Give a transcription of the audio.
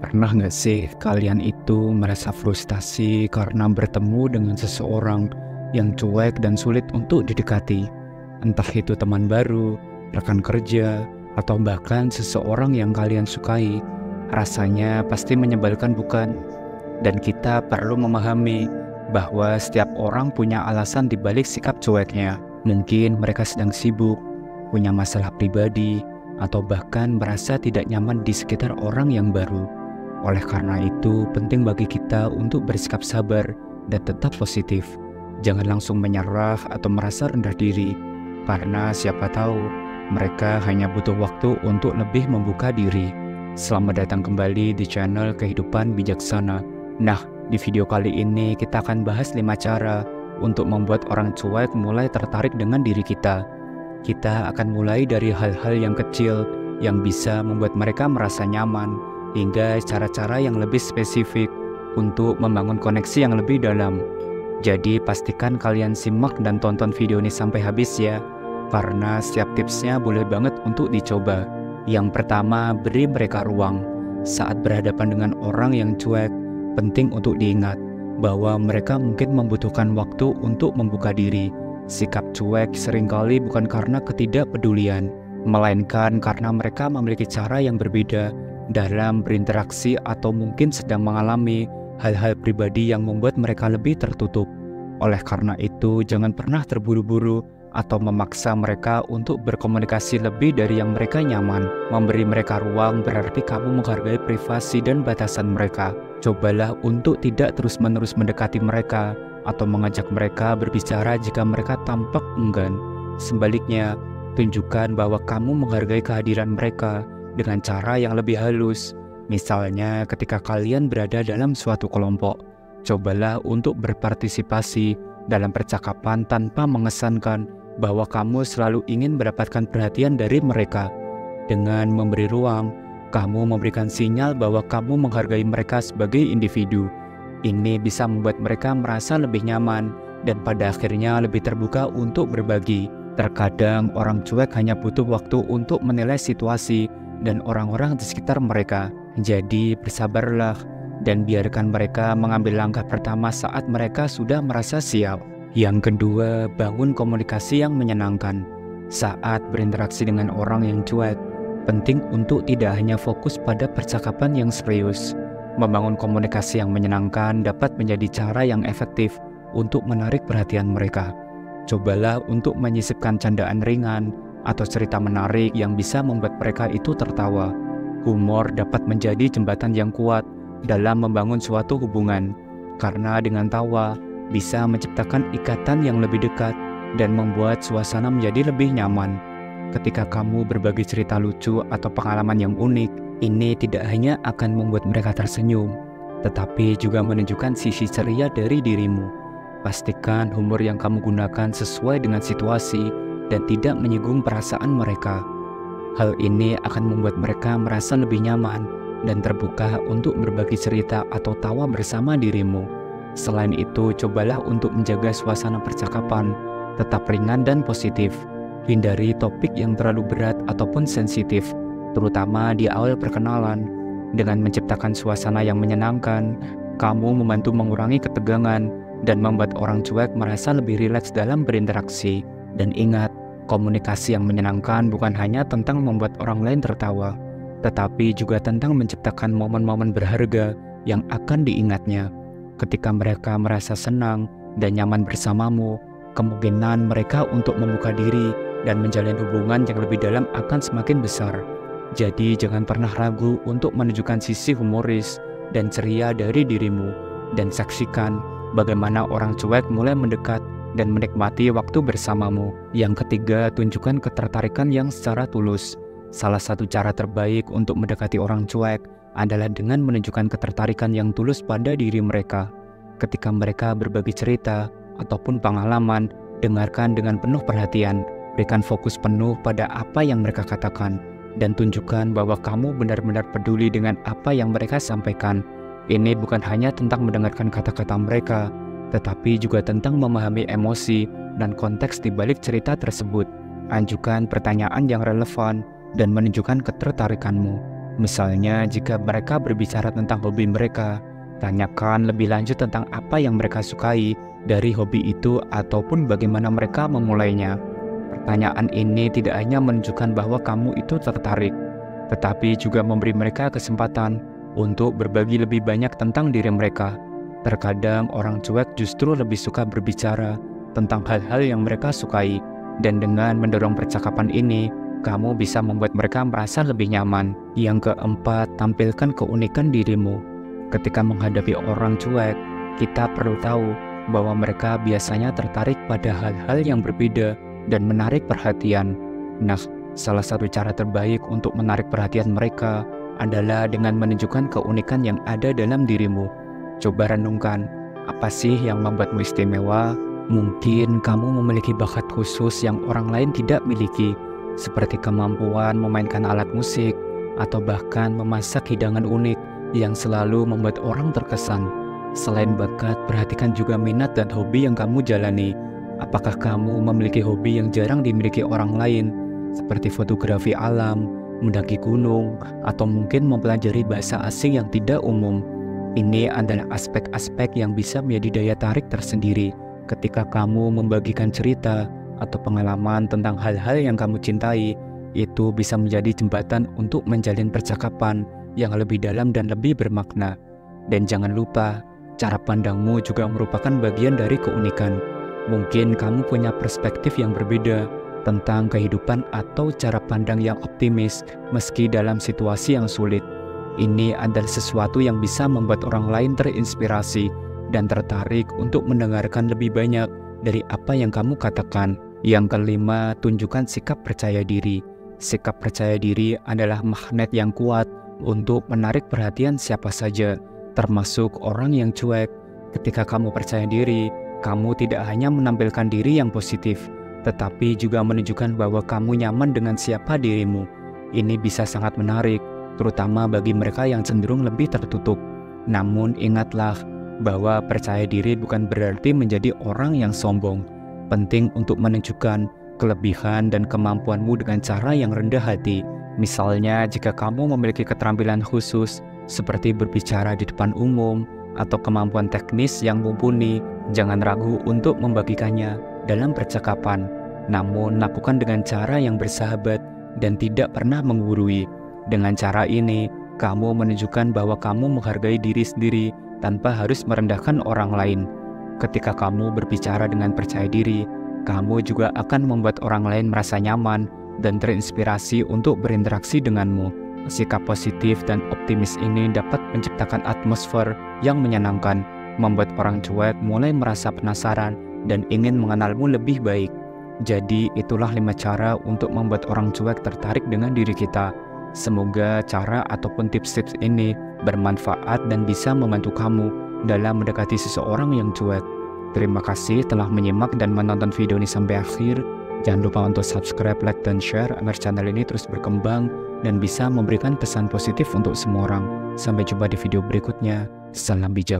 Pernah nggak sih kalian itu merasa frustasi karena bertemu dengan seseorang yang cuek dan sulit untuk didekati? Entah itu teman baru, rekan kerja, atau bahkan seseorang yang kalian sukai. Rasanya pasti menyebalkan, bukan? Dan kita perlu memahami bahwa setiap orang punya alasan dibalik sikap cueknya. Mungkin mereka sedang sibuk, punya masalah pribadi, atau bahkan merasa tidak nyaman di sekitar orang yang baru. Oleh karena itu, penting bagi kita untuk bersikap sabar dan tetap positif. Jangan langsung menyerah atau merasa rendah diri, karena siapa tahu mereka hanya butuh waktu untuk lebih membuka diri. Selamat datang kembali di channel Kehidupan Bijaksana. Nah, di video kali ini kita akan bahas 5 cara untuk membuat orang cuek mulai tertarik dengan diri kita. Kita akan mulai dari hal-hal yang kecil yang bisa membuat mereka merasa nyaman, hingga cara-cara yang lebih spesifik untuk membangun koneksi yang lebih dalam. Jadi pastikan kalian simak dan tonton video ini sampai habis ya, karena setiap tipsnya boleh banget untuk dicoba. Yang pertama, beri mereka ruang. Saat berhadapan dengan orang yang cuek, penting untuk diingat bahwa mereka mungkin membutuhkan waktu untuk membuka diri. Sikap cuek seringkali bukan karena ketidakpedulian, melainkan karena mereka memiliki cara yang berbeda dalam berinteraksi atau mungkin sedang mengalami hal-hal pribadi yang membuat mereka lebih tertutup. Oleh karena itu, jangan pernah terburu-buru atau memaksa mereka untuk berkomunikasi lebih dari yang mereka nyaman. Memberi mereka ruang berarti kamu menghargai privasi dan batasan mereka. Cobalah untuk tidak terus-menerus mendekati mereka atau mengajak mereka berbicara jika mereka tampak enggan. Sebaliknya, tunjukkan bahwa kamu menghargai kehadiran mereka dengan cara yang lebih halus. Misalnya ketika kalian berada dalam suatu kelompok, cobalah untuk berpartisipasi dalam percakapan tanpa mengesankan bahwa kamu selalu ingin mendapatkan perhatian dari mereka. Dengan memberi ruang, kamu memberikan sinyal bahwa kamu menghargai mereka sebagai individu. Ini bisa membuat mereka merasa lebih nyaman dan pada akhirnya lebih terbuka untuk berbagi. Terkadang orang cuek hanya butuh waktu untuk menilai situasi dan orang-orang di sekitar mereka. Jadi bersabarlah dan biarkan mereka mengambil langkah pertama saat mereka sudah merasa siap. Yang kedua, bangun komunikasi yang menyenangkan. Saat berinteraksi dengan orang yang cuek, penting untuk tidak hanya fokus pada percakapan yang serius. Membangun komunikasi yang menyenangkan dapat menjadi cara yang efektif untuk menarik perhatian mereka. Cobalah untuk menyisipkan candaan ringan atau cerita menarik yang bisa membuat mereka itu tertawa. Humor dapat menjadi jembatan yang kuat dalam membangun suatu hubungan, karena dengan tawa bisa menciptakan ikatan yang lebih dekat dan membuat suasana menjadi lebih nyaman. Ketika kamu berbagi cerita lucu atau pengalaman yang unik, ini tidak hanya akan membuat mereka tersenyum, tetapi juga menunjukkan sisi ceria dari dirimu. Pastikan humor yang kamu gunakan sesuai dengan situasi dan tidak menyinggung perasaan mereka. Hal ini akan membuat mereka merasa lebih nyaman dan terbuka untuk berbagi cerita atau tawa bersama dirimu. Selain itu, cobalah untuk menjaga suasana percakapan tetap ringan dan positif. Hindari topik yang terlalu berat ataupun sensitif, terutama di awal perkenalan. Dengan menciptakan suasana yang menyenangkan, kamu membantu mengurangi ketegangan dan membuat orang cuek merasa lebih rileks dalam berinteraksi. Dan ingat, komunikasi yang menyenangkan bukan hanya tentang membuat orang lain tertawa, tetapi juga tentang menciptakan momen-momen berharga yang akan diingatnya. Ketika mereka merasa senang dan nyaman bersamamu, kemungkinan mereka untuk membuka diri dan menjalin hubungan yang lebih dalam akan semakin besar. Jadi jangan pernah ragu untuk menunjukkan sisi humoris dan ceria dari dirimu, dan saksikan bagaimana orang cuek mulai mendekat dan menikmati waktu bersamamu. Yang ketiga, tunjukkan ketertarikan yang secara tulus. Salah satu cara terbaik untuk mendekati orang cuek adalah dengan menunjukkan ketertarikan yang tulus pada diri mereka. Ketika mereka berbagi cerita ataupun pengalaman, dengarkan dengan penuh perhatian. Berikan fokus penuh pada apa yang mereka katakan, dan tunjukkan bahwa kamu benar-benar peduli dengan apa yang mereka sampaikan. Ini bukan hanya tentang mendengarkan kata-kata mereka, tetapi juga tentang memahami emosi dan konteks di balik cerita tersebut. Ajukan pertanyaan yang relevan dan menunjukkan ketertarikanmu. Misalnya jika mereka berbicara tentang hobi mereka, tanyakan lebih lanjut tentang apa yang mereka sukai dari hobi itu ataupun bagaimana mereka memulainya. Pertanyaan ini tidak hanya menunjukkan bahwa kamu itu tertarik, tetapi juga memberi mereka kesempatan untuk berbagi lebih banyak tentang diri mereka. Terkadang orang cuek justru lebih suka berbicara tentang hal-hal yang mereka sukai, dan dengan mendorong percakapan ini, kamu bisa membuat mereka merasa lebih nyaman. Yang keempat, tampilkan keunikan dirimu. Ketika menghadapi orang cuek, kita perlu tahu bahwa mereka biasanya tertarik pada hal-hal yang berbeda dan menarik perhatian. Nah, salah satu cara terbaik untuk menarik perhatian mereka adalah dengan menunjukkan keunikan yang ada dalam dirimu. Coba renungkan, apa sih yang membuatmu istimewa? Mungkin kamu memiliki bakat khusus yang orang lain tidak miliki, seperti kemampuan memainkan alat musik, atau bahkan memasak hidangan unik yang selalu membuat orang terkesan. Selain bakat, perhatikan juga minat dan hobi yang kamu jalani. Apakah kamu memiliki hobi yang jarang dimiliki orang lain, seperti fotografi alam, mendaki gunung, atau mungkin mempelajari bahasa asing yang tidak umum? Ini adalah aspek-aspek yang bisa menjadi daya tarik tersendiri ketika kamu membagikan cerita atau pengalaman tentang hal-hal yang kamu cintai. Itu bisa menjadi jembatan untuk menjalin percakapan yang lebih dalam dan lebih bermakna. Dan jangan lupa, cara pandangmu juga merupakan bagian dari keunikan. Mungkin kamu punya perspektif yang berbeda tentang kehidupan atau cara pandang yang optimis meski dalam situasi yang sulit. Ini adalah sesuatu yang bisa membuat orang lain terinspirasi dan tertarik untuk mendengarkan lebih banyak dari apa yang kamu katakan. Yang kelima, tunjukkan sikap percaya diri. Sikap percaya diri adalah magnet yang kuat untuk menarik perhatian siapa saja, termasuk orang yang cuek. Ketika kamu percaya diri, kamu tidak hanya menampilkan diri yang positif, tetapi juga menunjukkan bahwa kamu nyaman dengan siapa dirimu. Ini bisa sangat menarik, terutama bagi mereka yang cenderung lebih tertutup. Namun ingatlah bahwa percaya diri bukan berarti menjadi orang yang sombong. Penting untuk menunjukkan kelebihan dan kemampuanmu dengan cara yang rendah hati. Misalnya, jika kamu memiliki keterampilan khusus seperti berbicara di depan umum atau kemampuan teknis yang mumpuni, jangan ragu untuk membagikannya dalam percakapan. Namun, lakukan dengan cara yang bersahabat dan tidak pernah menggurui. Dengan cara ini, kamu menunjukkan bahwa kamu menghargai diri sendiri tanpa harus merendahkan orang lain. Ketika kamu berbicara dengan percaya diri, kamu juga akan membuat orang lain merasa nyaman dan terinspirasi untuk berinteraksi denganmu. Sikap positif dan optimis ini dapat menciptakan atmosfer yang menyenangkan, membuat orang cuek mulai merasa penasaran dan ingin mengenalmu lebih baik. Jadi itulah 5 cara untuk membuat orang cuek tertarik dengan diri kita. Semoga cara ataupun tips-tips ini bermanfaat dan bisa membantu kamu dalam mendekati seseorang yang cuek. Terima kasih telah menyimak dan menonton video ini sampai akhir. Jangan lupa untuk subscribe, like, dan share agar channel ini terus berkembang dan bisa memberikan pesan positif untuk semua orang. Sampai jumpa di video berikutnya. Salam bijak.